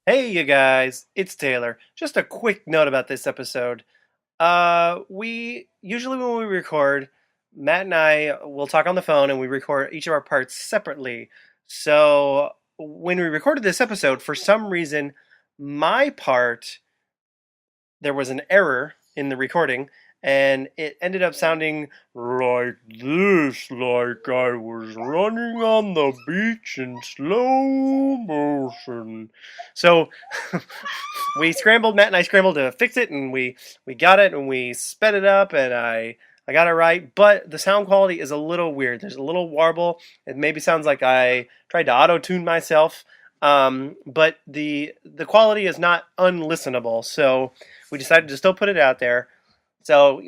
Hey, you guys, it's Taylor. Just a quick note about this episode. We usually when we record, Matt and I will talk on the phone and we record each of our parts separately. So when we recorded this episode, for some reason, my part there was an error in the recording and it ended up sounding like this, like I was running on the beach in slow motion. So Matt and I scrambled to fix it, and we got it, and we sped it up, and I got it right. But the sound quality is a little weird. There's a little warble. It maybe sounds like I tried to auto tune myself. But the quality is not unlistenable. So we decided to still put it out there. So,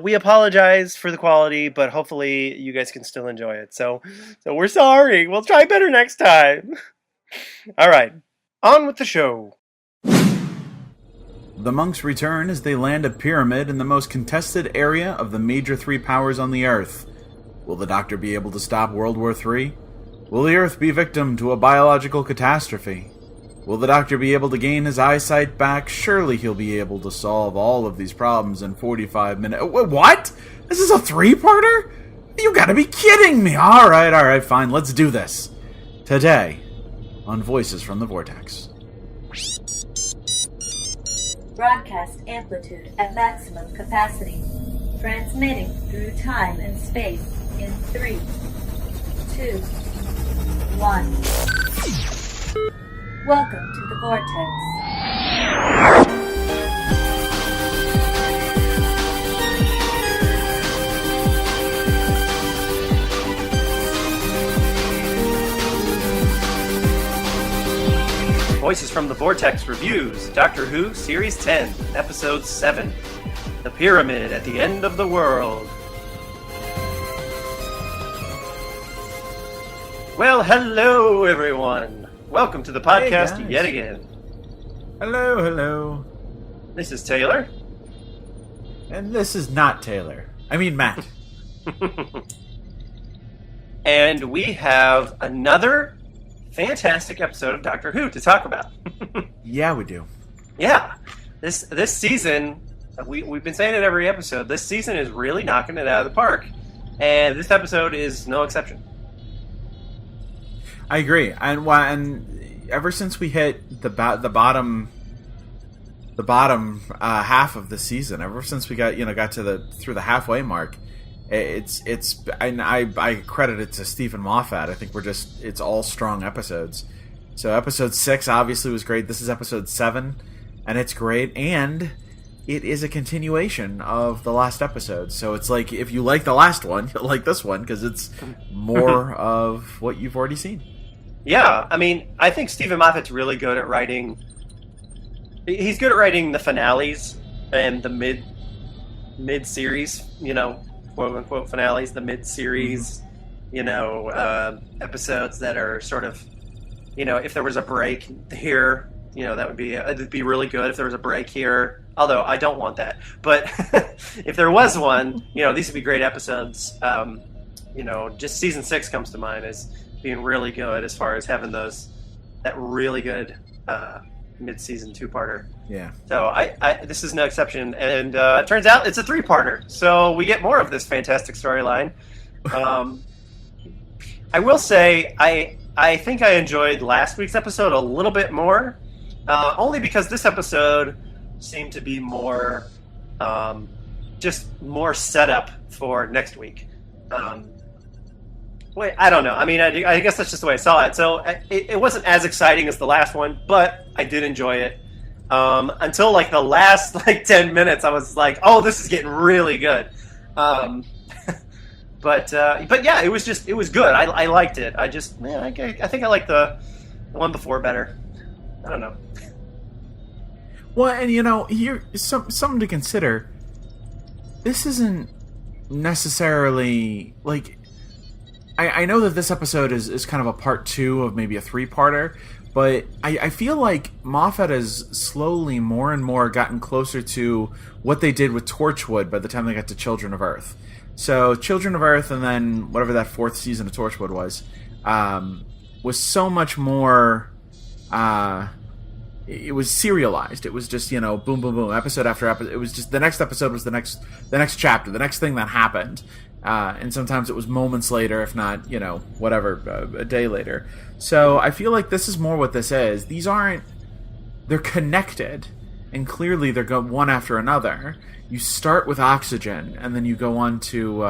we apologize for the quality, but hopefully you guys can still enjoy it. So we're sorry. We'll try better next time. All right. On with the show. The monks return as they land a pyramid in the most contested area of the major three powers on the Earth. Will the Doctor be able to stop World War III? Will the Earth be victim to a biological catastrophe? Will the Doctor be able to gain his eyesight back? Surely he'll be able to solve all of these problems in 45 minutes. What? This is a three-parter? You gotta be kidding me! Alright, fine, let's do this. Today, on Voices from the Vortex. Broadcast amplitude at maximum capacity. Transmitting through time and space in 3, 2, 1. Welcome to the Vortex. Voices from the Vortex reviews Doctor Who Series 10, Episode 7, The Pyramid at the End of the World. Well, hello everyone. Welcome to the podcast Hey, yet again. Hello. This is Taylor. And this is not Taylor. I mean Matt. And we have another fantastic episode of Doctor Who to talk about. Yeah, we do. Yeah, this season, we've been saying it every episode, this season is really knocking it out of the park. And this episode is no exception. I agree, and ever since we hit the bottom half of the season, ever since we got to through the halfway mark, it's and I credit it to Stephen Moffat. I think it's all strong episodes. So episode 6 obviously was great. This is episode 7, and it's great, and it is a continuation of the last episode. So it's like if you like the last one, you'll like this one because it's more of what you've already seen. Yeah, I mean, I think Stephen Moffat's really good at writing. He's good at writing the finales and the mid series, quote unquote finales, the mid series, episodes that are sort of, if there was a break here, that would be it'd be really good if there was a break here. Although I don't want that, but if there was one, these would be great episodes. Just season 6 comes to mind as being really good as far as having that really good mid-season 2-parter. Yeah. So this is no exception, and it turns out it's a 3-parter. So we get more of this fantastic storyline. I will say I think I enjoyed last week's episode a little bit more, only because this episode seemed to be more just more setup for next week. Wait, I don't know. I mean, I guess that's just the way I saw it. So it wasn't as exciting as the last one, but I did enjoy it. Until the last 10 minutes, I was like, "Oh, this is getting really good." But yeah, it was good. I liked it. I think I like the one before better. I don't know. Well, and here something to consider. This isn't necessarily I know that this episode is kind of a part 2 of maybe a 3-parter, but I feel like Moffat has slowly more and more gotten closer to what they did with Torchwood by the time they got to Children of Earth. So Children of Earth and then whatever that 4th season of Torchwood was so much more it was serialized. It was just, boom, boom, boom, episode after episode. It was just the next episode was the next chapter, the next thing that happened. And sometimes it was moments later, if not, whatever, a day later. So I feel like this is more what this is. They're connected, and clearly they're one after another. You start with Oxygen, and then you go on to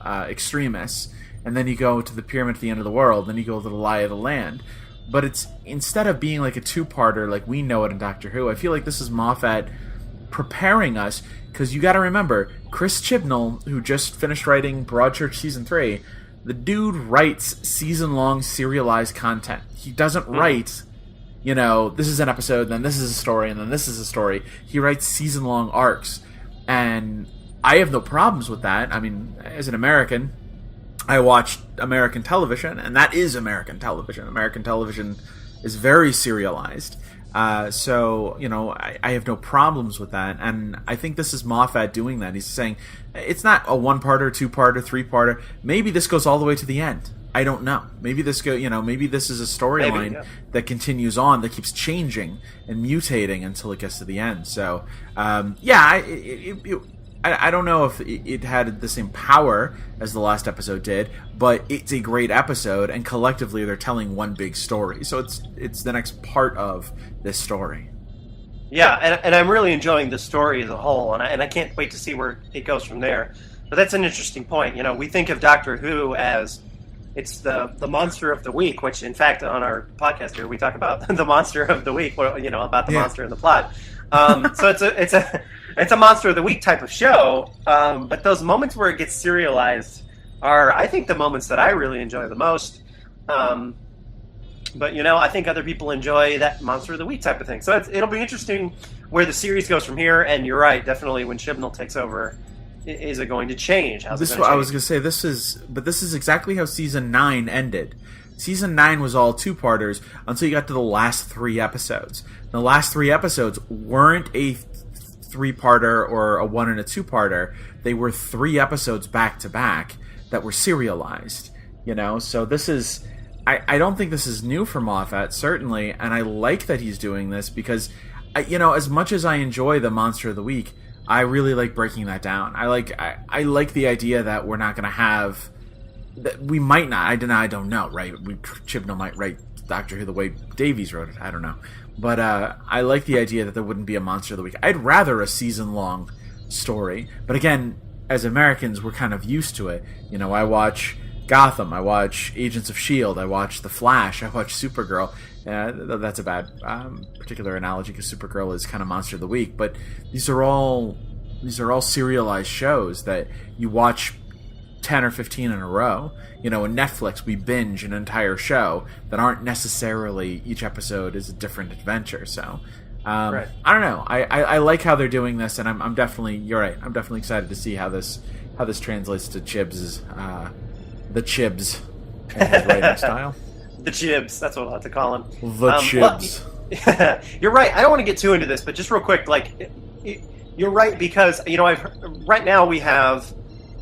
Extremis, and then you go to the Pyramid at the End of the World, then you go to the Lie of the Land. But it's, instead of being like a two-parter like we know it in Doctor Who, I feel like this is Moffat preparing us, because you got to remember, Chris Chibnall, who just finished writing Broadchurch Season 3, the dude writes season-long serialized content. He doesn't write, this is an episode, then this is a story, and then this is a story. He writes season-long arcs. And I have no problems with that. I mean, as an American, I watched American television, and that is American television. American television is very serialized. So, I have no problems with that. And I think this is Moffat doing that. He's saying, it's not a one-parter, two-parter, three-parter. Maybe this goes all the way to the end. I don't know. Maybe this maybe this is a storyline that continues on, that keeps changing and mutating until it gets to the end. So, I don't know if it had the same power as the last episode did, but it's a great episode, and collectively they're telling one big story. So it's the next part of this story. Yeah, and I'm really enjoying the story as a whole, and I can't wait to see where it goes from there. But that's an interesting point. We think of Doctor Who as it's the monster of the week, which in fact on our podcast here we talk about the monster of the week, about the monster in the plot. So it's a monster of the week type of show, but those moments where it gets serialized are, I think, the moments that I really enjoy the most. But I think other people enjoy that monster of the week type of thing. So it'll be interesting where the series goes from here. And you're right, definitely when Chibnall takes over, is it going to change? How's it going to change? I was going to say this is exactly how season 9 ended. Season 9 was all two-parters until you got to the last 3 episodes. The last 3 episodes weren't a 3-parter or a 1 and a 2-parter. They were 3 episodes back to back that were serialized. So this is, I don't think this is new for Moffat, certainly, and I like that he's doing this because, as much as I enjoy the Monster of the Week, I really like breaking that down. I like the idea that we're not going to have, that we might not. I don't know, right? Chibnall might write Doctor Who the way Davies wrote it. I don't know. But I like the idea that there wouldn't be a Monster of the Week. I'd rather a season-long story. But again, as Americans, we're kind of used to it. I watch Gotham, I watch Agents of S.H.I.E.L.D., I watch The Flash, I watch Supergirl. That's a bad particular analogy because Supergirl is kind of Monster of the Week. But these are all serialized shows that you watch 10 or 15 in a row. In Netflix, we binge an entire show that aren't necessarily, each episode is a different adventure. So, right. I don't know. I like how they're doing this, and I'm definitely, you're right, I'm definitely excited to see how this translates to Chibs' the Chibs and his writing style. The Chibs, that's what I'll have to call him. The Chibs. Well, you're right. I don't want to get too into this, but just real quick, you're right because right now we have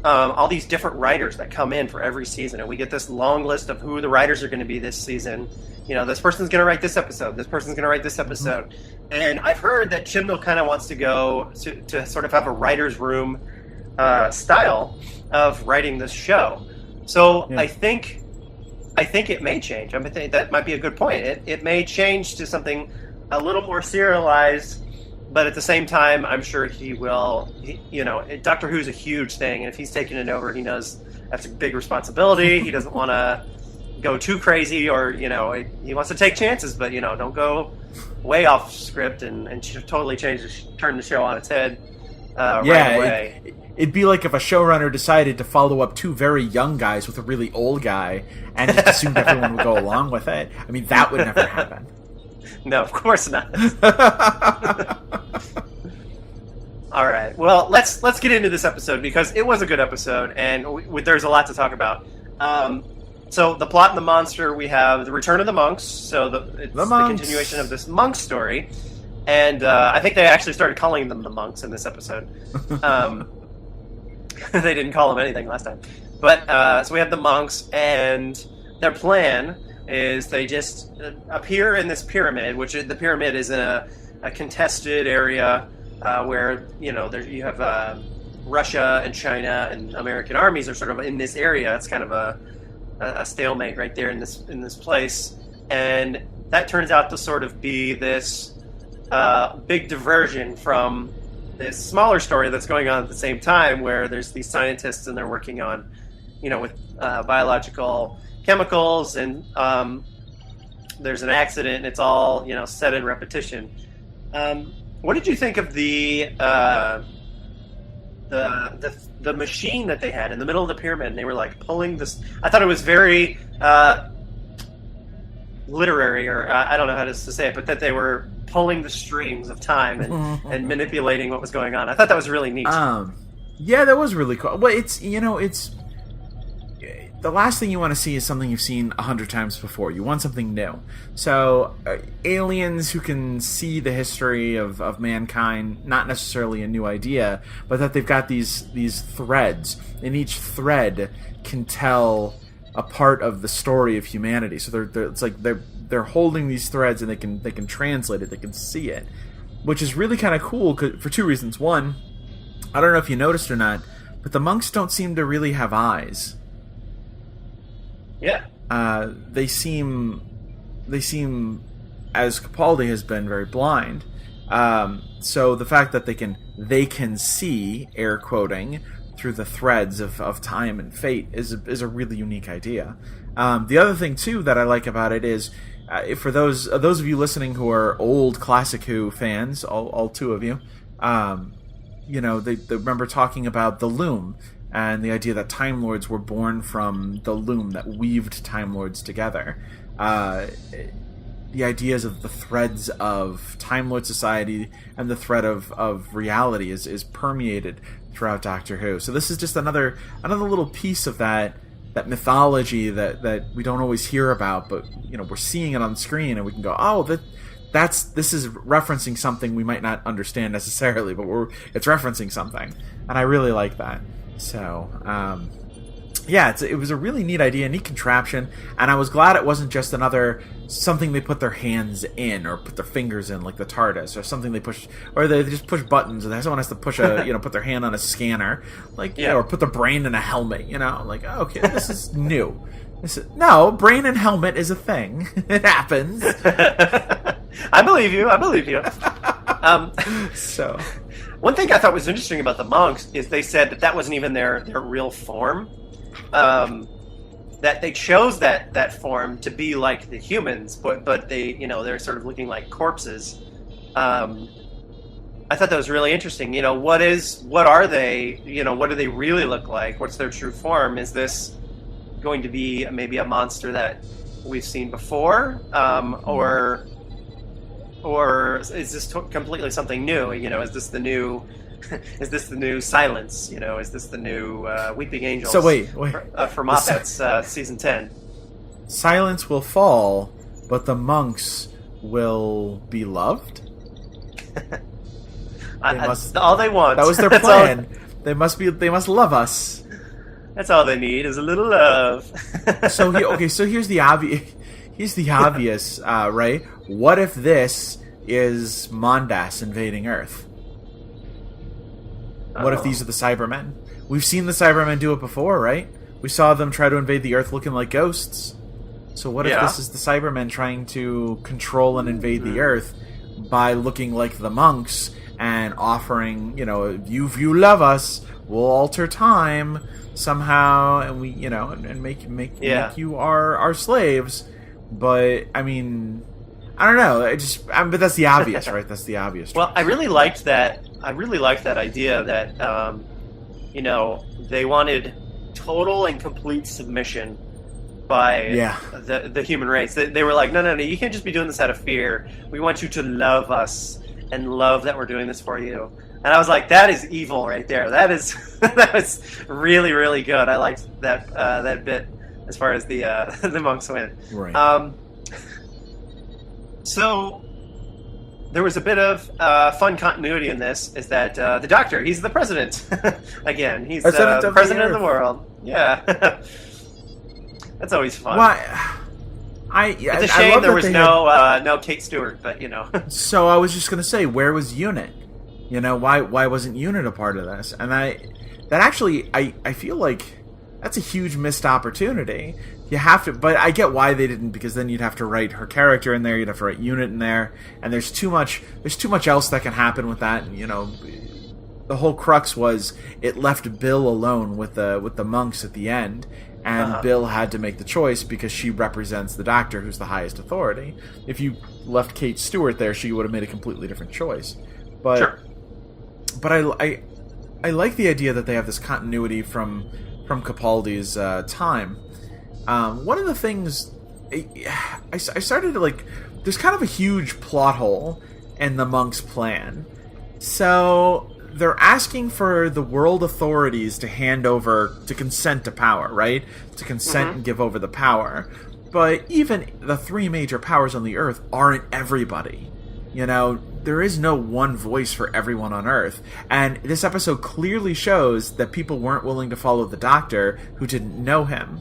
all these different writers that come in for every season, and we get this long list of who the writers are going to be this season. This person's going to write this episode. This person's going to write this episode. Mm-hmm. And I've heard that Chibnall kind of wants to go to sort of have a writer's room style of writing this show. So yeah. I think it may change. I think that might be a good point. It may change to something a little more serialized, but at the same time, I'm sure he will. Doctor Who's a huge thing, and if he's taking it over, he knows that's a big responsibility. He doesn't want to go too crazy, or he wants to take chances, but don't go way off script and totally turn the show on its head right away. It'd be like if a showrunner decided to follow up 2 very young guys with a really old guy and just assumed everyone would go along with it. I mean, that would never happen. No, of course not. All right. Well, let's get into this episode because it was a good episode, and there's a lot to talk about. So the plot and the monster, we have the return of the monks. So it's the continuation of this monk story, and I think they actually started calling them the monks in this episode. They didn't call them anything last time. But so we have the monks, and their plan is they just appear in this pyramid, which the pyramid is in a contested area where you have Russia and China and American armies are sort of in this area. It's kind of a stalemate right there in this place, and that turns out to sort of be this big diversion from this smaller story that's going on at the same time, where there's these scientists and they're working on, with biological chemicals, and there's an accident, and it's all set in repetition. What did you think of the machine that they had in the middle of the pyramid? And they were like pulling this. I thought it was very literary, or I don't know how to say it, but that they were pulling the strings of time and manipulating what was going on. I thought that was really neat. Yeah, that was really cool. Well, it's the last thing you want to see is something you've seen 100 times before. You want something new. So, aliens who can see the history of mankind, not necessarily a new idea, but that they've got these threads, and each thread can tell a part of the story of humanity. So they're holding these threads, and they can translate it, they can see it, which is really kind of cool for two reasons. One, I don't know if you noticed or not, but the monks don't seem to really have eyes. Yeah. They seem, as Capaldi has been, very blind. So the fact that they can see, air quoting, through the threads of time and fate is a really unique idea. The other thing too that I like about it is, for those of you listening who are old Classic Who fans, all two of you, they remember talking about the loom. And the idea that Time Lords were born from the loom that weaved Time Lords together. The ideas of the threads of Time Lord society and the thread of reality is permeated throughout Doctor Who. So this is just another little piece of that mythology that we don't always hear about, but we're seeing it on screen, and we can go, oh, this is referencing something we might not understand necessarily, but it's referencing something, and I really like that. So, it was a really neat idea, neat contraption, and I was glad it wasn't just another something they put their hands in or put their fingers in, like the TARDIS, or something they push, or they just push buttons, and someone has to push put their hand on a scanner, or put the brain in a helmet. Okay, this is new. No, brain and helmet is a thing. It happens. I believe you. So. One thing I thought was interesting about the monks is they said that wasn't even their real form. That they chose that form to be like the humans, but they they're sort of looking like corpses. I thought that was really interesting. What are they? What do they really look like? What's their true form? Is this going to be maybe a monster that we've seen before, or is this completely something new? Is this the new Silence? Is this the new Weeping Angels? So wait. For Moffat's season 10. Silence will fall, but the monks will be loved? That's all they want. That was their plan. They must love us. That's all they need is a little love. So here's the obvious, right? What if this is Mondas invading Earth? What if these are the Cybermen? We've seen the Cybermen do it before, right? We saw them try to invade the Earth looking like ghosts. So what if this is the Cybermen trying to control and invade the Earth by looking like the monks and offering, if you love us, we'll alter time somehow, and we, and make you our slaves. But I mean, I don't know. But that's the obvious, right? That's the obvious. Well, I really liked that. Idea that they wanted total and complete submission by the human race. They were like, no, you can't just be doing this out of fear. We want you to love us and love that we're doing this for you. And I was like, that is evil right there. That was really, really good. I liked that bit as far as the monks went. Right. So there was a bit of fun continuity in this. Is that the Doctor? He's the president again. He's the president of the world. Yeah, that's always fun. It's a shame there was no Kate Stewart, but So I was just gonna say, where was Unit? Why wasn't Unit a part of this? And I feel like that's a huge missed opportunity. You have to, but I get why they didn't, because then you'd have to write her character in there, you'd have to write Unit in there, and there's too much else that can happen with that. And, the whole crux was it left Bill alone with the monks at the end, and Bill had to make the choice because she represents the Doctor, who's the highest authority. If you left Kate Stewart there, she would have made a completely different choice. But sure. But I like the idea that they have this continuity from Capaldi's time. One of the things I started to there's kind of a huge plot hole in the monks' plan. So they're asking for the world authorities to consent to power, right? To consent and give over the power. But even the three major powers on the Earth aren't everybody. There is no one voice for everyone on Earth. And this episode clearly shows that people weren't willing to follow the Doctor who didn't know him.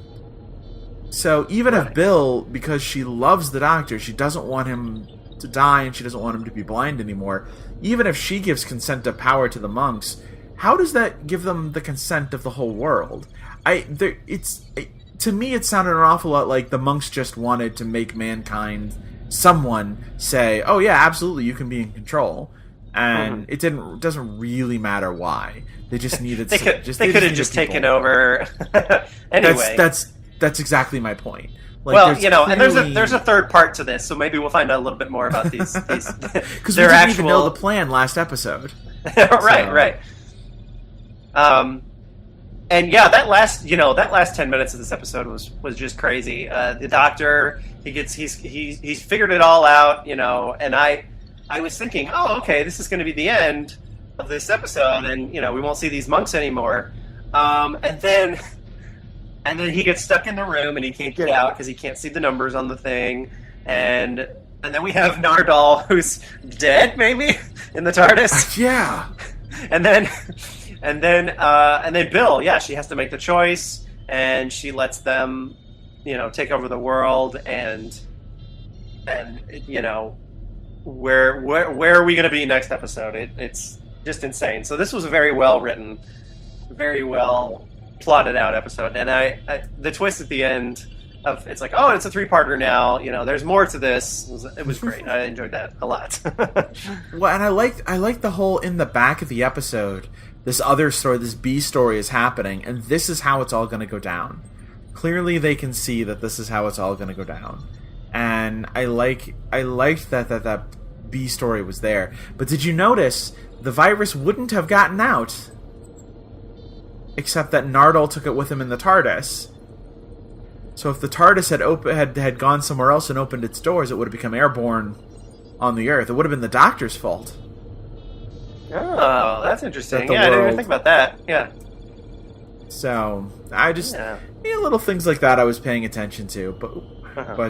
So even if Bill, because she loves the Doctor, she doesn't want him to die and she doesn't want him to be blind anymore, even if she gives consent of power to the monks, how does that give them the consent of the whole world? To me, it sounded an awful lot like the monks just wanted to make mankind, someone say, "Oh yeah, absolutely, you can be in control," and it doesn't really matter why. They just needed. they could have just taken over. Anyway, that's exactly my point. And there's a third part to this, so maybe we'll find out a little bit more about these because we didn't even know the plan last episode. Right. And yeah, that last 10 minutes of this episode was just crazy. The Doctor, he's figured it all out, and I was thinking, oh, okay, this is going to be the end of this episode, and we won't see these monks anymore. And then he gets stuck in the room and he can't get out because he can't see the numbers on the thing, and then we have Nardole, who's dead, maybe, in the TARDIS. Yeah. And then Bill, she has to make the choice, and she lets them, take over the world, and where are we going to be next episode? It's just insane. So this was a very well written, very well plotted out episode, and I the twist at the end of it's like, oh, it's a 3-parter now. There's more to this. It was great. I enjoyed that a lot. Well, and I liked the whole in the back of the episode. This other story, this B story is happening, and this is how it's all going to go down. Clearly, they can see that this is how it's all going to go down, and I liked that B story was there. But did you notice the virus wouldn't have gotten out, except that Nardole took it with him in the TARDIS. So if the TARDIS had gone somewhere else and opened its doors, it would have become airborne on the Earth. It would have been the Doctor's fault. Oh, that's interesting. I didn't even think about that. Yeah. So I just little things like that I was paying attention to, but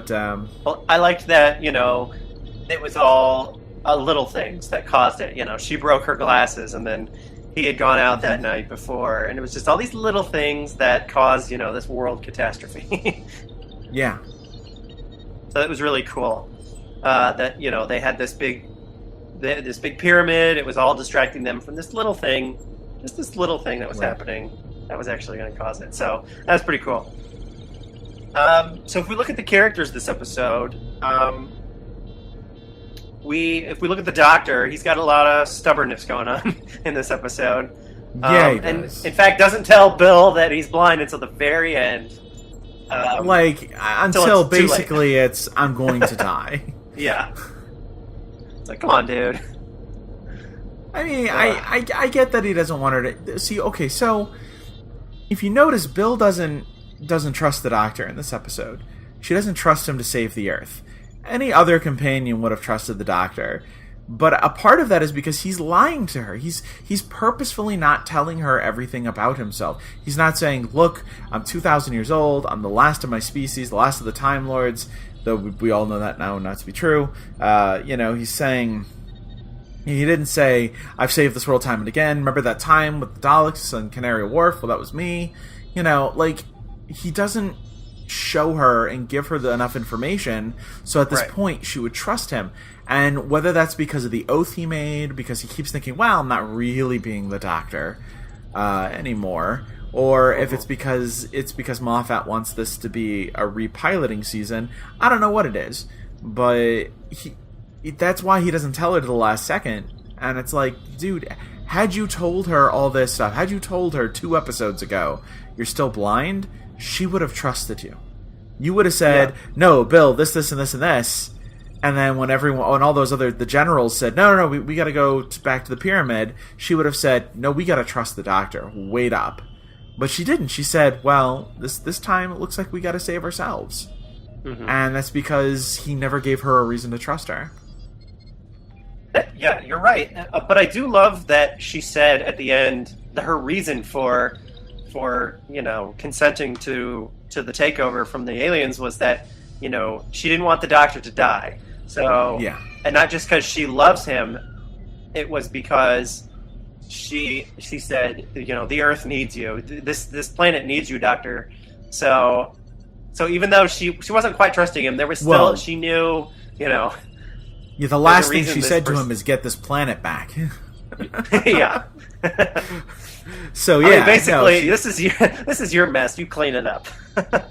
well, I liked that. It was all little things that caused it. She broke her glasses, and then he had gone out that night before, and it was just all these little things that caused this world catastrophe. Yeah. So it was really cool that they had this big pyramid. It was all distracting them from this little thing, just this little thing that was happening that was actually going to cause it. So that's pretty cool. So if we look at the characters this episode, if we look at the Doctor, he's got a lot of stubbornness going on in this episode. Yeah, he and does. In fact, doesn't tell Bill that he's blind until the very end. Until basically it's I'm going to die. Yeah. It's like, come on, dude. I mean, I get that he doesn't want her to see. Okay, so if you notice, Bill doesn't trust the Doctor in this episode. She doesn't trust him to save the Earth. Any other companion would have trusted the Doctor, but a part of that is because he's lying to her. He's purposefully not telling her everything about himself. He's not saying, "Look, I'm 2,000 years old. I'm the last of my species, the last of the Time Lords." Though we all know that now not to be true. He's saying. He didn't say, "I've saved this world time and again. Remember that time with the Daleks on Canary Wharf? Well, that was me." He doesn't. show her and give her enough information so at this Right. point she would trust him. And whether that's because of the oath he made, because he keeps thinking, well, I'm not really being the Doctor anymore, or if it's because Moffat wants this to be a repiloting season, I don't know what it is. But that's why he doesn't tell her to the last second. And it's like, dude, had you told her all this stuff, had you told her 2 episodes ago, you're still blind, she would have trusted you. You would have said, no, Bill, this, and this, and this. And then when all those the generals said, no, we got to go back to the pyramid, she would have said, no, we got to trust the Doctor. Wait up. But she didn't. She said, well, this time it looks like we got to save ourselves. Mm-hmm. And that's because he never gave her a reason to trust her. Yeah, you're right. But I do love that she said at the end her reason for consenting to the takeover from the aliens was that she didn't want the Doctor to die. So yeah, and not just because she loves him, it was because she said the Earth needs you. This planet needs you, Doctor. So even though she wasn't quite trusting him, there was still she knew Yeah, the last thing she said to him is get this planet back. Yeah. So yeah, I mean, basically, this is your mess. You clean it up.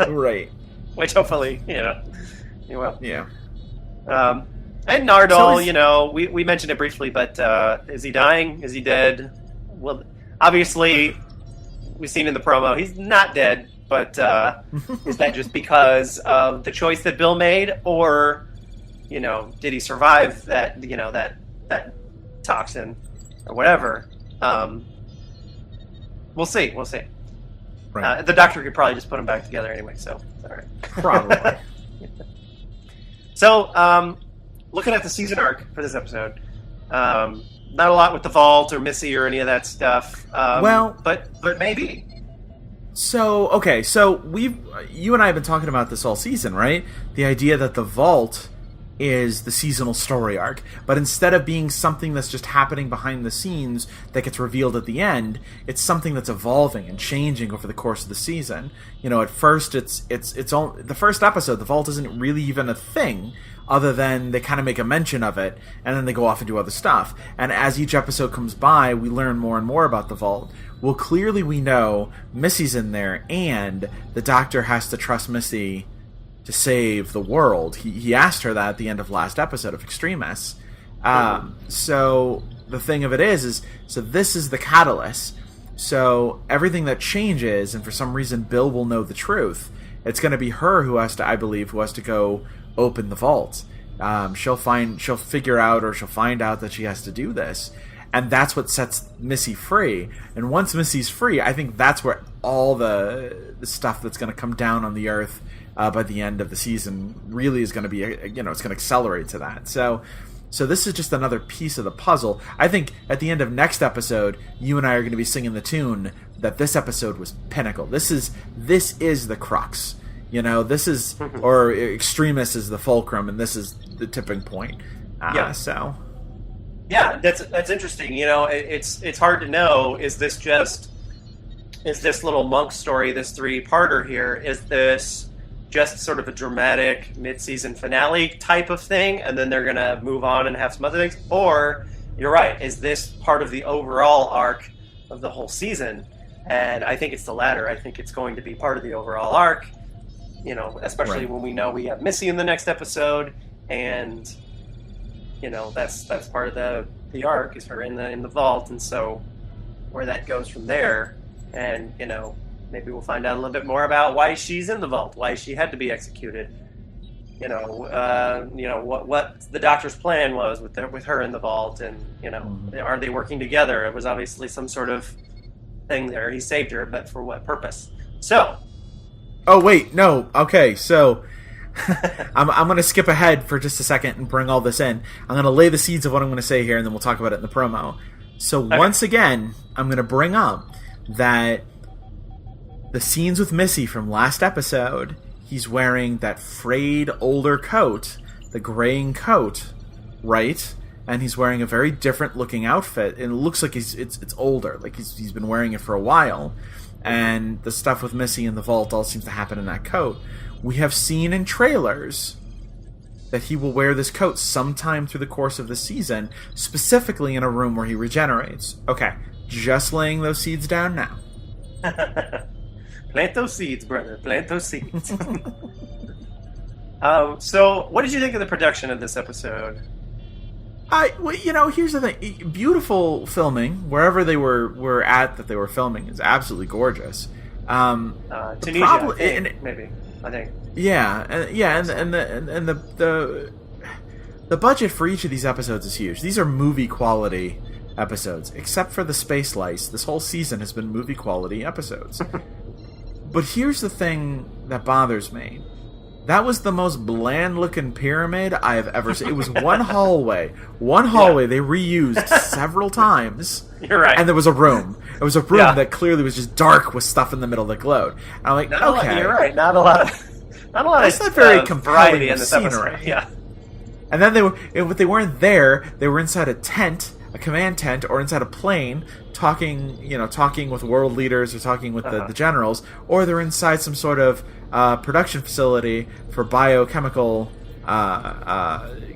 Right. Which hopefully, you will. Yeah. And Nardole, we mentioned it briefly, but is he dying? Is he dead? Well, obviously, we've seen in the promo he's not dead, but is that just because of the choice that Bill made, or did he survive that that toxin or whatever? We'll see. Right. The Doctor could probably just put them back together anyway, so all right. Probably. So, looking at the season arc for this episode, not a lot with the Vault or Missy or any of that stuff. But maybe. So you and I have been talking about this all season, right? The idea that the Vault is the seasonal story arc, but instead of being something that's just happening behind the scenes that gets revealed at the end, it's something that's evolving and changing over the course of the season. At first it's all, the first episode, the Vault isn't really even a thing, other than they kind of make a mention of it, and then they go off and do other stuff. And as each episode comes by, we learn more and more about the Vault. Well, clearly we know Missy's in there, and the Doctor has to trust Missy to save the world. He asked her that at the end of last episode of Extremis. So the thing of it is so this is the catalyst. So everything that changes, and for some reason Bill will know the truth, it's going to be her who has to go open the vault. She'll figure out, or she'll find out that she has to do this. And that's what sets Missy free. And once Missy's free, I think that's where all the stuff that's going to come down on the Earth by the end of the season really is going to be, it's going to accelerate to that. So this is just another piece of the puzzle. I think at the end of next episode, you and I are going to be singing the tune that this episode was pinnacle. This is the crux. This is, or Extremis is the fulcrum, and this is the tipping point. So. Yeah, that's interesting. It's hard to know. Is this little monk story, this 3-parter here, is this just sort of a dramatic mid-season finale type of thing, and then they're going to move on and have some other things? Or, you're right, is this part of the overall arc of the whole season? And I think it's the latter. I think it's going to be part of the overall arc, especially when we know we have Missy in the next episode, and that's part of the arc, is her in the vault, and so where that goes from there, and maybe we'll find out a little bit more about why she's in the vault, why she had to be executed. What the Doctor's plan was with her in the vault, and are they working together? It was obviously some sort of thing there. He saved her, but for what purpose? So. Oh wait, no. Okay, so I'm going to skip ahead for just a second and bring all this in. I'm going to lay the seeds of what I'm going to say here, and then we'll talk about it in the promo. So once again, I'm going to bring up that the scenes with Missy from last episode, he's wearing that frayed older coat, the graying coat, right? And he's wearing a very different looking outfit, and it looks like it's older, like he's been wearing it for a while. And the stuff with Missy in the vault all seems to happen in that coat. We have seen in trailers that he will wear this coat sometime through the course of the season, specifically in a room where he regenerates. Okay, just laying those seeds down now. Plant those seeds, brother. Plant those seeds. So, what did you think of the production of this episode? Here's the thing. Beautiful filming. Wherever they were at that they were filming is absolutely gorgeous. Tunisia, maybe. I think. Yeah, and the budget for each of these episodes is huge. These are movie quality episodes, except for the space lice. This whole season has been movie quality episodes. But here's the thing that bothers me. That was the most bland-looking pyramid I have ever seen. It was one hallway. They reused several times. You're right. And there was a room. It was a room that clearly was just dark with stuff in the middle that glowed. And I'm like, okay. You're right. Not a lot of That's not very compelling in this scenery. episode. Yeah. And then they weren't there. They were inside a tent, a command tent, or inside a plane, talking with world leaders or talking with the generals, or they're inside some sort of production facility for biochemical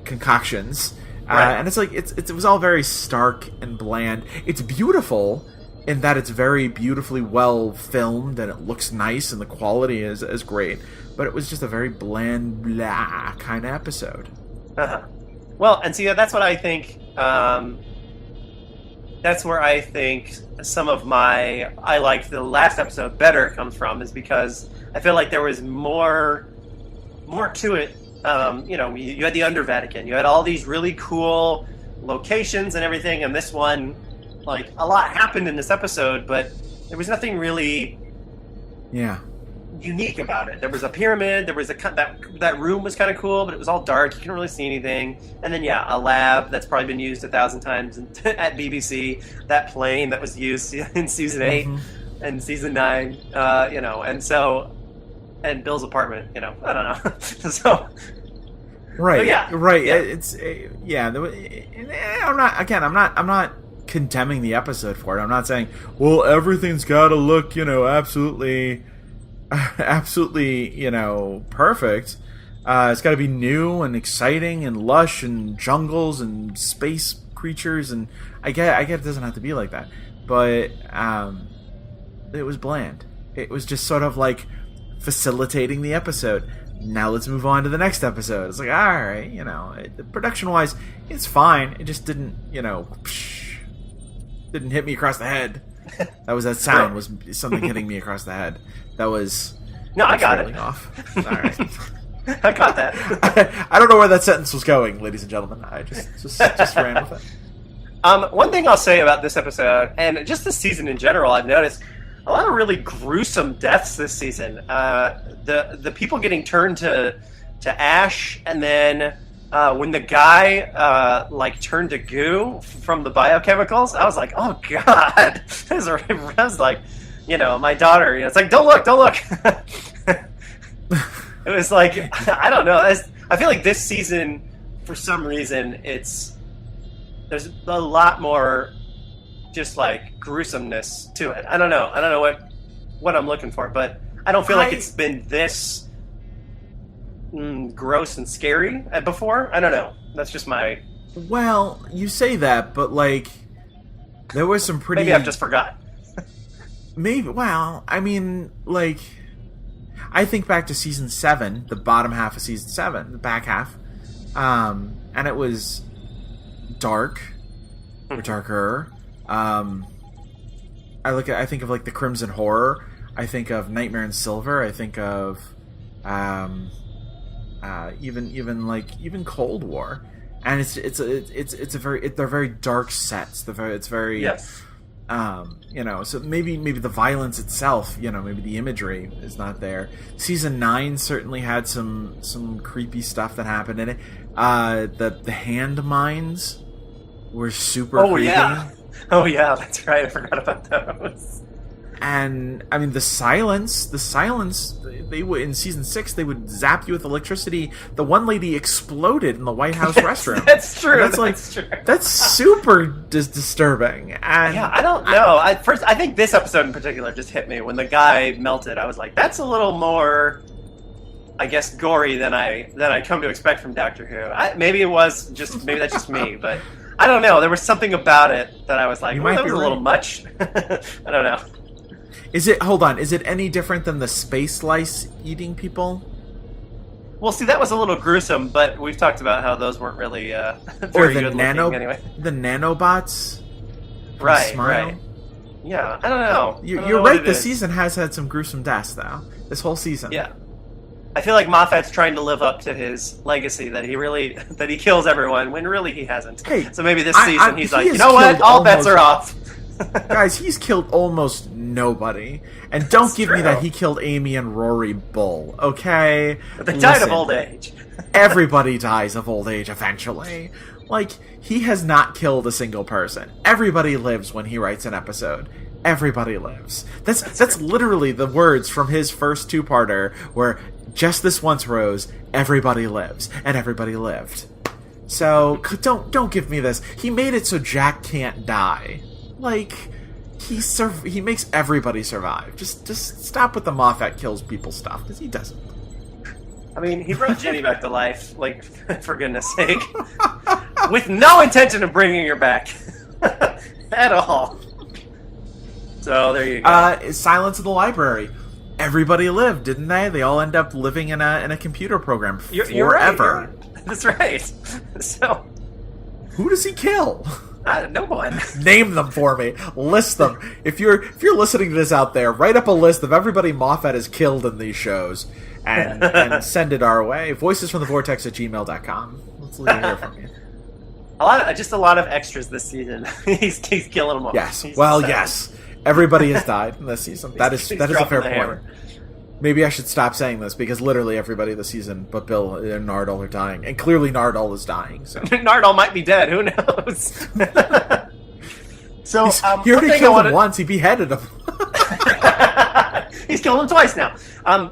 concoctions. Right. And it's like it was all very stark and bland. It's beautiful in that it's very beautifully well filmed and it looks nice and the quality is great. But it was just a very bland, blah kind of episode. Well, and see, that's what I think. That's where I think some of I liked the last episode better comes from, is because I feel like there was more to it. You had the Under Vatican, you had all these really cool locations and everything, and this one, like, a lot happened in this episode, but there was nothing really unique about it. There was a pyramid, there was that room was kind of cool, but it was all dark, you couldn't really see anything. And then a lab that's probably been used 1,000 times at BBC, that plane that was used in season 8 and season 9, and Bill's apartment, I don't know. So right. Yeah. It's I'm not condemning the episode for it. I'm not saying, well, everything's got to look, absolutely, perfect. It's got to be new and exciting and lush and jungles and space creatures, and I get it doesn't have to be like that, but it was bland. It was just sort of like facilitating the episode. Now let's move on to the next episode. It's like, all right, production-wise, it's fine. It just didn't hit me across the head. That sound was something hitting me across the head. I got it. Off. All right. I got that. I don't know where that sentence was going, ladies and gentlemen. I just ran with it. One thing I'll say about this episode, and just this season in general, I've noticed a lot of really gruesome deaths this season. The people getting turned to ash, and then when the guy turned to goo from the biochemicals, I was like, oh god. I was like, my daughter, it's like, don't look. It was like, I don't know. I feel like this season, for some reason, there's a lot more just like gruesomeness to it. I don't know what I'm looking for, but I don't feel like it's been this gross and scary before. I don't know. That's just my... Well, you say that, but there was some pretty... Maybe I've just forgot. Maybe. Well, I mean, I think back to season 7, the bottom half of season 7, the back half, and it was dark, or darker. I think of the Crimson Horror. I think of Nightmare in Silver. I think of even Cold War, and they're very dark sets. It's very yes. So maybe the violence itself, maybe the imagery is not there. Season 9 certainly had some creepy stuff that happened in it. The hand mines were super creepy. Oh yeah, that's right. I forgot about those. And I mean the silence. They would in season 6 they would zap you with electricity. The one lady exploded in the White House restroom. That's true. That's true. That's super disturbing. And I don't know. I think this episode in particular just hit me when the guy melted. I was like, that's a little more I guess, gory than I come to expect from Doctor Who. Maybe that's just me, but I don't know. There was something about it that I was like, that was a little much. I don't know. Hold on, is it any different than the space lice eating people? Well, see, that was a little gruesome, but we've talked about how those weren't really very good looking anyway. The nanobots? Right, Smile? right. Yeah, I don't know. You're right, the season has had some gruesome deaths, though. This whole season. Yeah. I feel like Moffat's trying to live up to his legacy that he kills everyone, when really he hasn't. Hey, so maybe this season he's like, you know what? All bets are off. Guys, he's killed almost nobody. And don't give me that he killed Amy and Rory Bull, okay? But they died of old age. Everybody dies of old age eventually. Like, he has not killed a single person. Everybody lives when he writes an episode. Everybody lives. That's literally the words from his first two-parter, where just this once, Rose, everybody lives. And everybody lived. So, don't give me this. He made it so Jack can't die. Like, he makes everybody survive. Just stop with the Moffat kills people stuff, because he doesn't. I mean, he brought Jenny back to life, like, for goodness sake. With no intention of bringing her back. At all. So, there you go. Silence of the Library. Everybody lived, didn't they? They all end up living in a computer program forever. You're right. That's right. So, who does he kill? No one. Name them for me. List them. If you're listening to this out there, write up a list of everybody Moffat has killed in these shows and send it our way. voicesfromthevortex@gmail.com. Let's hear from you. A lot of extras this season. he's killing them all. Yes. Yes. Everybody has died in this season. That is a fair point. Maybe I should stop saying this, because literally everybody this season but Bill and Nardole are dying. And clearly Nardole is dying. So Nardole might be dead. Who knows? So he already killed him once. He beheaded him. He's killed him twice now. One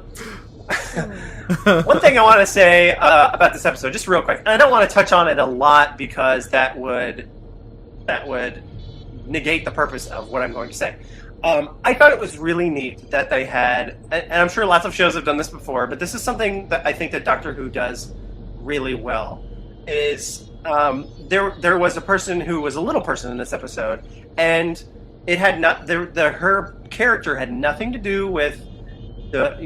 thing I want to say about this episode, just real quick, and I don't want to touch on it a lot because that would negate the purpose of what I'm going to say. I thought it was really neat that they had, and I'm sure lots of shows have done this before, but this is something that I think that Doctor Who does really well, is there was a person who was a little person in this episode, and it had not, her character had nothing to do with her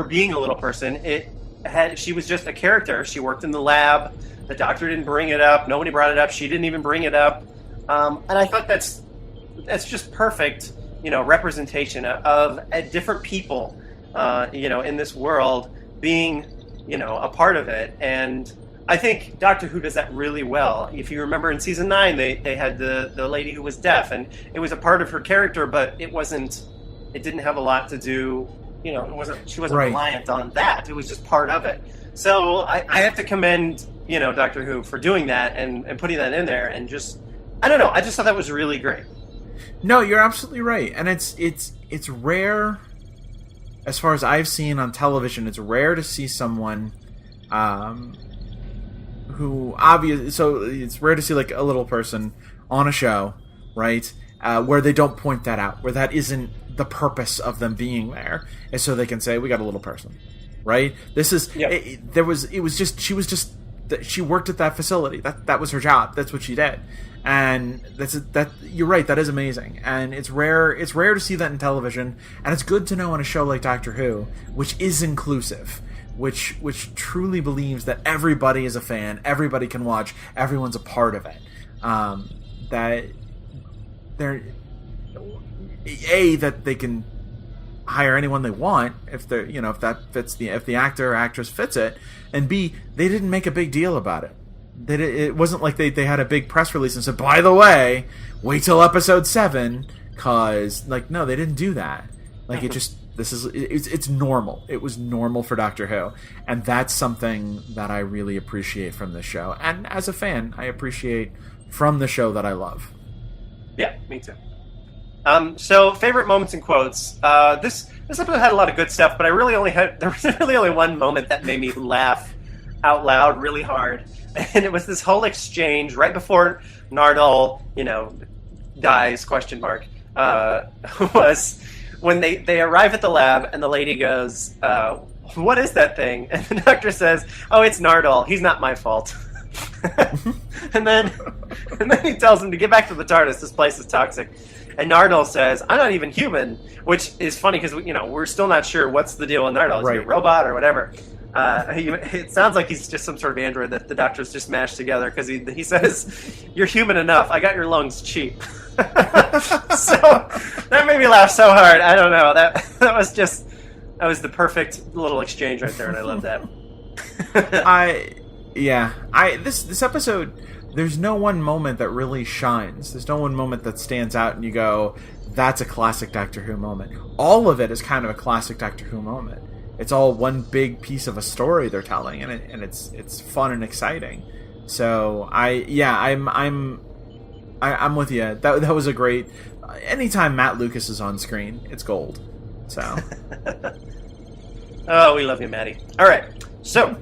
being a little person. She was just a character. She worked in the lab. The Doctor didn't bring it up. Nobody brought it up. She didn't even bring it up. And I thought that's just perfect, representation of different people, in this world being, a part of it. And I think Doctor Who does that really well. If you remember in season 9, they had the lady who was deaf, and it was a part of her character, but it didn't have a lot to do, she wasn't right. reliant on that. It was just part of it. So I have to commend, Doctor Who for doing that and putting that in there, and just, I don't know, I just thought that was really great. No, you're absolutely right. And it's rare, as far as I've seen on television, it's rare to see someone so it's rare to see like a little person on a show, right? Where they don't point that out, where that isn't the purpose of them being there, and so they can say, we got a little person, right? This is, she worked at that facility. That was her job. That's what she did. And you're right, that is amazing. And it's rare to see that in television, and it's good to know on a show like Doctor Who, which is inclusive, which truly believes that everybody is a fan, everybody can watch, everyone's a part of it. That they can hire anyone they want if they're, if that fits if the actor or actress fits it, and B, they didn't make a big deal about it. It wasn't like they had a big press release and said, by the way, wait till episode 7, cause no, they didn't do that. It's normal. It was normal for Doctor Who, and that's something that I really appreciate from this show. And as a fan, I appreciate from the show that I love. Yeah, me too. So favorite moments and quotes. This episode had a lot of good stuff, but there was really only one moment that made me laugh out loud really hard. And it was this whole exchange right before Nardole, dies, ? Was when they arrive at the lab and the lady goes, what is that thing? And the doctor says, oh, it's Nardole. He's not my fault. and then he tells him to get back to the TARDIS. This place is toxic. And Nardole says, I'm not even human, which is funny because, we're still not sure what's the deal with Nardole. Is he a robot or whatever? It sounds like he's just some sort of android that the doctor's just mashed together because he says, you're human enough. I got your lungs cheap. So that made me laugh so hard. I don't know. That was the perfect little exchange right there, and I love that. This episode, there's no one moment that really shines. There's no one moment that stands out and you go, that's a classic Doctor Who moment. All of it is kind of a classic Doctor Who moment. It's all one big piece of a story they're telling, and it's fun and exciting. So I'm with you. That was a great. Anytime Matt Lucas is on screen, it's gold. So. Oh, we love you, Maddie. All right, so.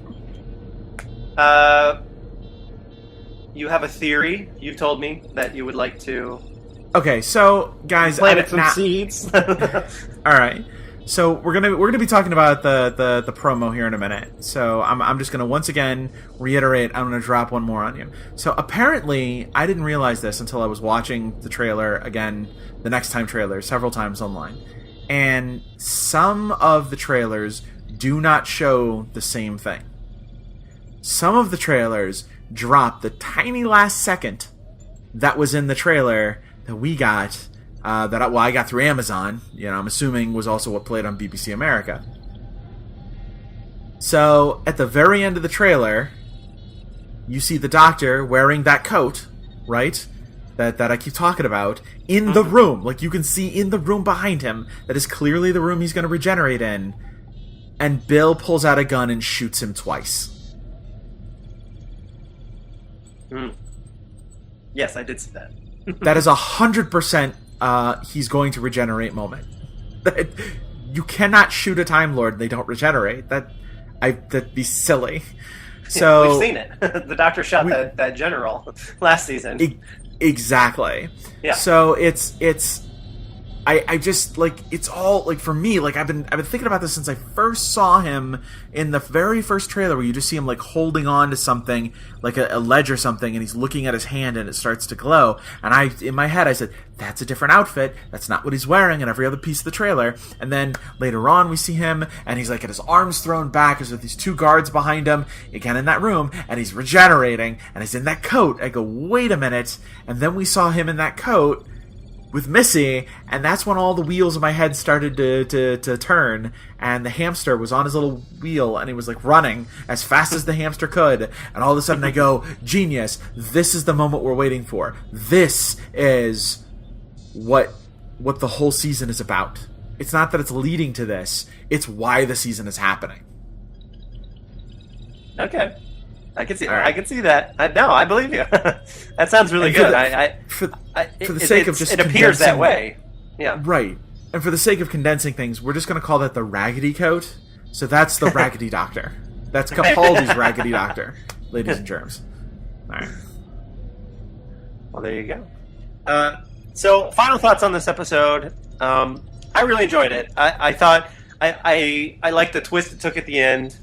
You have a theory. You told me that you would like to. Okay, so guys, planted some seeds. All right. So we're gonna be talking about the promo here in a minute. So I'm just gonna once again reiterate. I'm gonna drop one more on you. So apparently I didn't realize this until I was watching the trailer again, the Next Time trailer, several times online, and some of the trailers do not show the same thing. Some of the trailers drop the tiny last second that was in the trailer that we got. I got through Amazon, I'm assuming was also what played on BBC America. So, at the very end of the trailer, you see the Doctor wearing that coat, right? That I keep talking about, in the room. Like, you can see in the room behind him, that is clearly the room he's going to regenerate in. And Bill pulls out a gun and shoots him twice. Yes, I did see that. That is 100% he's going to regenerate moment. You cannot shoot a Time Lord and they don't regenerate. That'd be silly. So we've seen it. The Doctor shot that general last season. Exactly. Yeah. So it's I just it's all for me. I've been thinking about this since I first saw him in the very first trailer, where you just see him holding on to something, like a ledge or something, and he's looking at his hand and it starts to glow. And in my head I said, that's a different outfit. That's not what he's wearing in every other piece of the trailer. And then later on we see him and he's at his arms thrown back, as with these two guards behind him again in that room, and he's regenerating and he's in that coat. I go, wait a minute. And then we saw him in that coat with Missy, and that's when all the wheels in my head started to turn, and the hamster was on his little wheel, and he was running as fast as the hamster could, and all of a sudden I go, genius, this is the moment we're waiting for. This is what the whole season is about. It's not that it's leading to this, it's why the season is happening. Okay. I can see. Right. I can see that. I believe you. That sounds really good. For the sake of just it appears that way. Yeah. Right. And for the sake of condensing things, we're just going to call that the Raggedy Coat. So that's the Raggedy Doctor. That's Capaldi's Raggedy Doctor, ladies and germs. All right. Well, there you go. So, final thoughts on this episode. I really enjoyed it. I thought I liked the twist it took at the end.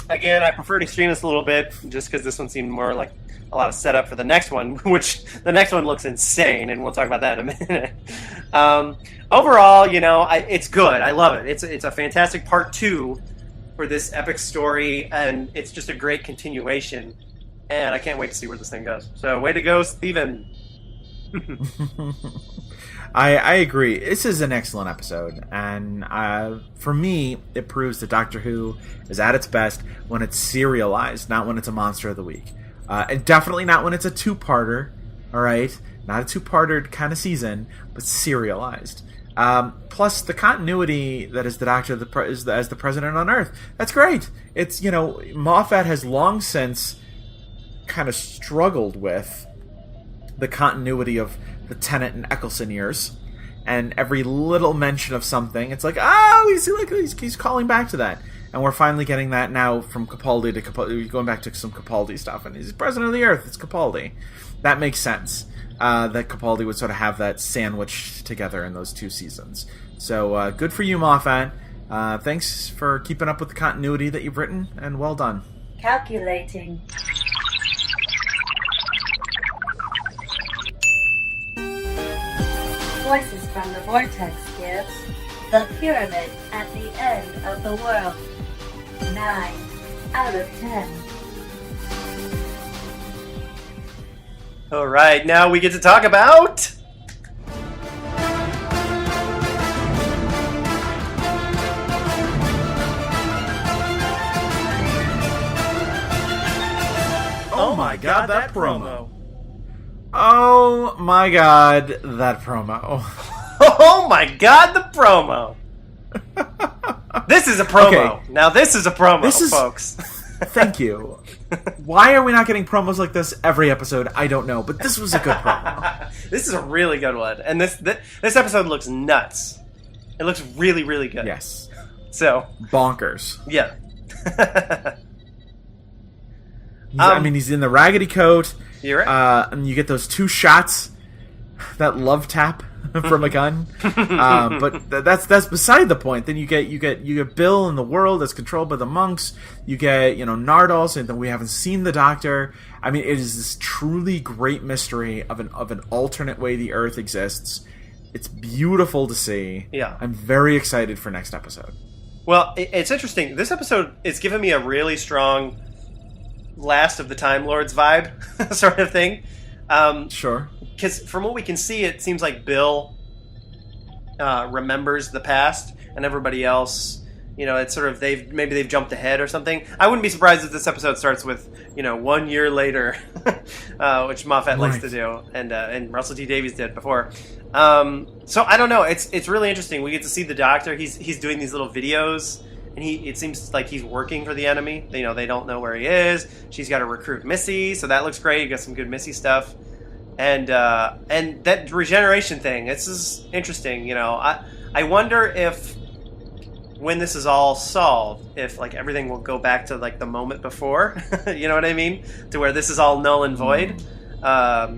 Again, I preferred Extremis a little bit, just because this one seemed more like a lot of setup for the next one, which the next one looks insane, and we'll talk about that in a minute. Overall, it's good. I love it. It's a fantastic part 2 for this epic story, and it's just a great continuation, and I can't wait to see where this thing goes. So, way to go, Steven. I agree. This is an excellent episode, and for me, it proves that Doctor Who is at its best when it's serialized, not when it's a Monster of the Week. And definitely not when it's a two-parter, all right? Not a two-parter kind of season, but serialized. Plus, the continuity that is the Doctor as the President on Earth, that's great. It's, Moffat has long since kind of struggled with the continuity of the Tennant and Eccleston years, and every little mention of something, it's he's calling back to that, and we're finally getting that now from Capaldi to Capaldi, going back to some Capaldi stuff, and he's President of the Earth, it's Capaldi. That makes sense, that Capaldi would sort of have that sandwiched together in those 2 seasons. So, good for you, Moffat. Thanks for keeping up with the continuity that you've written, and well done. Calculating. Voices from the Vortex give The Pyramid at the End of the World. 9 out of 10. All right, now we get to talk about... Oh my god, that promo. Oh my god, that promo. Oh my god, the promo. This is a promo. Okay. Now this is a promo, folks. Thank you. Why are we not getting promos like this every episode? I don't know, but this was a good promo. This is a really good one, and this episode looks nuts. It looks really, really good. Yes. So bonkers. Yeah. He's in the raggedy coat. You're right. And you get those 2 shots, that love tap from a gun. But that's beside the point. Then you get Bill in the world that's controlled by the monks. You get Nardole saying that we haven't seen the Doctor. I mean, it is this truly great mystery of an alternate way the Earth exists. It's beautiful to see. Yeah, I'm very excited for next episode. Well, it's interesting. This episode is giving me a really strong Last of the Time Lords vibe sort of thing. Sure. Because from what we can see, it seems like Bill remembers the past, and everybody else, it's sort of they've jumped ahead or something. I wouldn't be surprised if this episode starts with 1 year later, which Moffat likes to do, and Russell T Davies did before. So I don't know. It's really interesting. We get to see the Doctor. He's doing these little videos. And it seems like he's working for the enemy. They don't know where he is. She's got to recruit Missy, so that looks great. You got some good Missy stuff, and that regeneration thing. This is interesting. I wonder if when this is all solved, if everything will go back to the moment before. You know what I mean? To where this is all null and void. I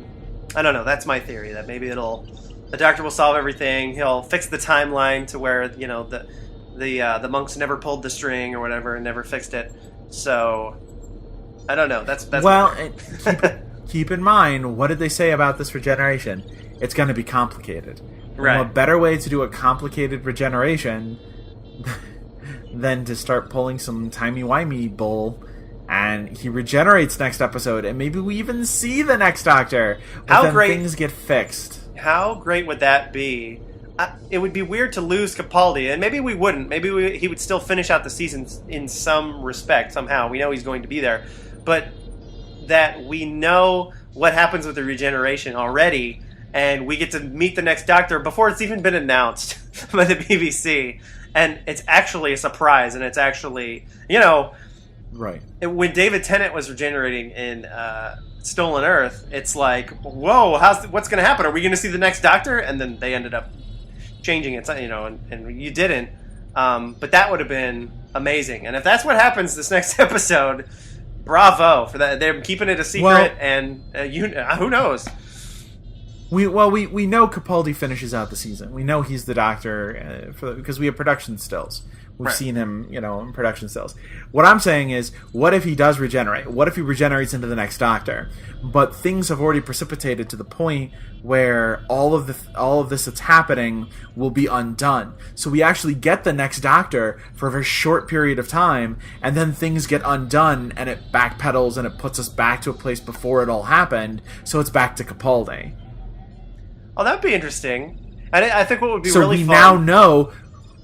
don't know. That's my theory. That maybe the Doctor will solve everything. He'll fix the timeline to where the monks never pulled the string or whatever and never fixed it. So I don't know. That's well. Keep in mind, what did they say about this regeneration? It's going to be complicated. Right. And a better way to do a complicated regeneration than to start pulling some timey-wimey bull. And he regenerates next episode, and maybe we even see the next Doctor. But How then great things get fixed. How great would that be? It would be weird to lose Capaldi, and maybe we wouldn't. Maybe he would still finish out the season in some respect, somehow. We know he's going to be there. But that we know what happens with the regeneration already, and we get to meet the next Doctor before it's even been announced by the BBC. And it's actually a surprise, and it's actually, Right. When David Tennant was regenerating in Stolen Earth, it's like, whoa, what's going to happen? Are we going to see the next Doctor? And then they ended up changing it, and you didn't. But that would have been amazing. And if that's what happens this next episode, bravo for that. They're keeping it a secret, and who knows? We know Capaldi finishes out the season. We know he's the Doctor because we have production stills. We've seen him, in production stills. What I'm saying is, what if he does regenerate? What if he regenerates into the next Doctor? But things have already precipitated to the point where all of this that's happening will be undone. So we actually get the next Doctor for a very short period of time, and then things get undone, and it backpedals, and it puts us back to a place before it all happened. So it's back to Capaldi. Oh, that'd be interesting. And I think what would be so really fun... So we now know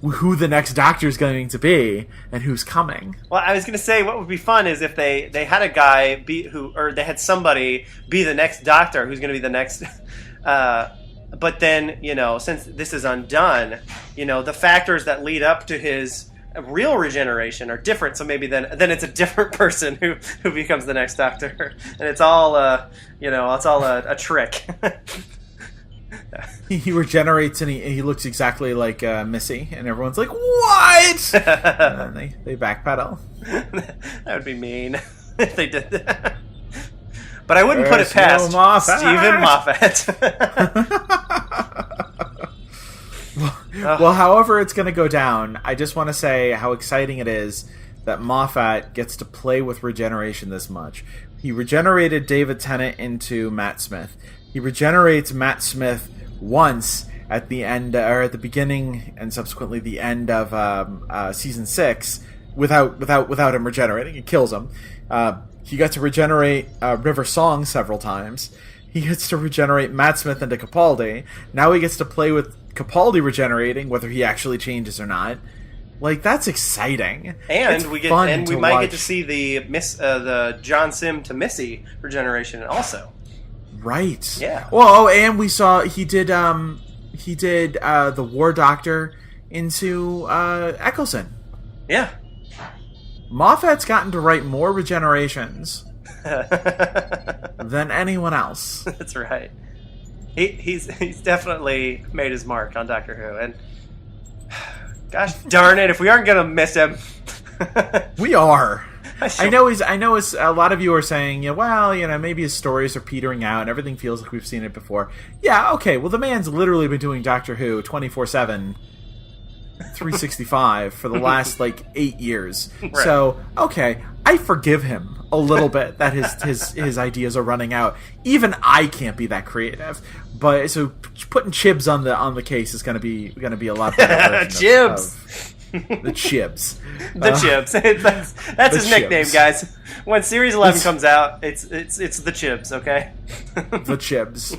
who the next Doctor is going to be and who's coming. Well, I was going to say what would be fun is if they had a guy they had somebody be the next Doctor who's going to be the next. But then since this is undone, the factors that lead up to his real regeneration are different. So maybe then it's a different person who becomes the next Doctor, and it's all a trick. He regenerates and he looks exactly like Missy, and everyone's like, "What?" And then they backpedal. That would be mean if they did that. But I wouldn't put it past Stephen Moffat. Well, however it's going to go down, I just want to say how exciting it is that Moffat gets to play with regeneration this much. He regenerated David Tennant into Matt Smith. He regenerates Matt Smith once at the end, or at the beginning, and subsequently the end of season 6, without him regenerating. It kills him. He got to regenerate River Song several times. He gets to regenerate Matt Smith into Capaldi. Now he gets to play with Capaldi regenerating, whether he actually changes or not. Like, that's exciting. And we might get to see the John Sim to Missy regeneration also. Right. Yeah. Well, and we saw he did the War Doctor into Eccleston. Yeah. Moffat's gotten to write more regenerations than anyone else. That's right. He's definitely made his mark on Doctor Who, and gosh darn it, if we aren't gonna miss him, we are. I know it's a lot of you are saying, maybe his stories are petering out and everything feels like we've seen it before. Yeah, okay. Well, the man's literally been doing Doctor Who 24/7. 365 for the last 8 years. Right. So okay, I forgive him a little bit that his ideas are running out. Even I can't be that creative, but so putting Chibs on the case is gonna be a lot better. Chibs. The Chibs. The Chibs. That's his nickname, guys. When Series 11 comes out, it's the Chibs, okay? The Chibs.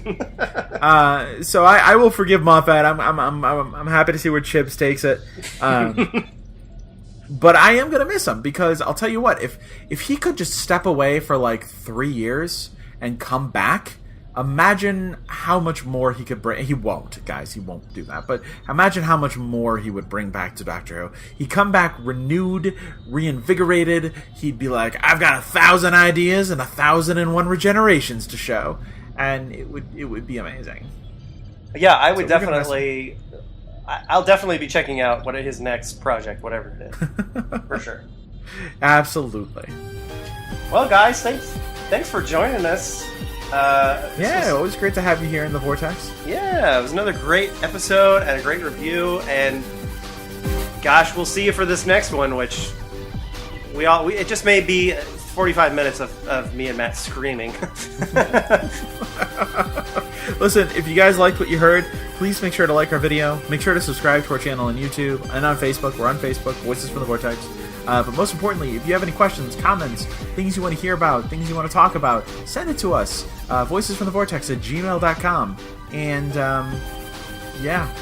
So I will forgive Moffat. I'm happy to see where Chibs takes it. But I am gonna miss him, because I'll tell you what, if he could just step away for 3 years and come back, imagine how much more he could bring. He won't, guys. He won't do that. But imagine how much more he would bring back to Doctor Who. He'd come back renewed, reinvigorated. He'd be like, I've got 1,000 ideas and 1,001 regenerations to show, and it would be amazing. Yeah, I would definitely. I'll definitely be checking out what his next project, whatever it is, for sure. Absolutely. Well, guys, thanks for joining us. Always great to have you here in the Vortex. Yeah, it was another great episode and a great review, and gosh, we'll see you for this next one, which it just may be 45 minutes of me and Matt screaming. Listen, if you guys liked what you heard, please make sure to like our video, make sure to subscribe to our channel on YouTube and on Facebook. We're on Facebook, Voices from the Vortex. But most importantly, if you have any questions, comments, things you want to hear about, things you want to talk about, send it to us. voicesfromthevortex@gmail.com. And,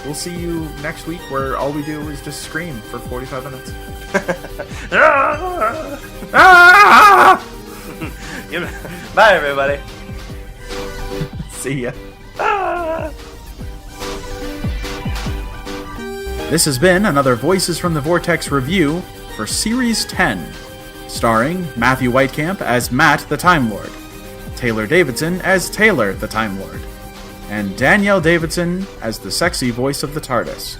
we'll see you next week, where all we do is just scream for 45 minutes. Bye, everybody. See ya. This has been another Voices from the Vortex review for Series 10, starring Matthew Whitecamp as Matt the Time Lord, Taylor Davidson as Taylor the Time Lord, and Danielle Davidson as the sexy voice of the TARDIS.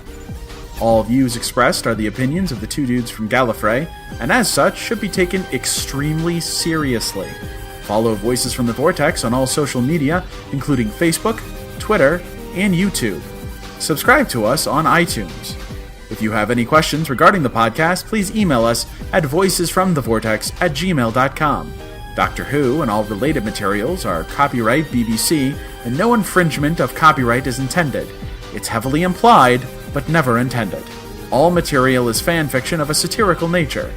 All views expressed are the opinions of the two dudes from Gallifrey, and as such should be taken extremely seriously. Follow Voices from the Vortex on all social media, including Facebook, Twitter, and YouTube. Subscribe to us on iTunes. If you have any questions regarding the podcast, please email us at voicesfromthevortex@gmail.com. Doctor Who and all related materials are copyright BBC, and no infringement of copyright is intended. It's heavily implied, but never intended. All material is fan fiction of a satirical nature.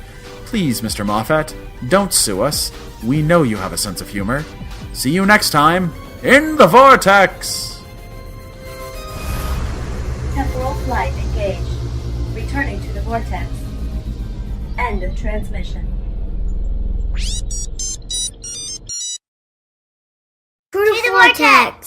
Please, Mr. Moffat, don't sue us. We know you have a sense of humor. See you next time in the Vortex! Temporal flight engaged. Returning to the Vortex. End of transmission. To the Vortex!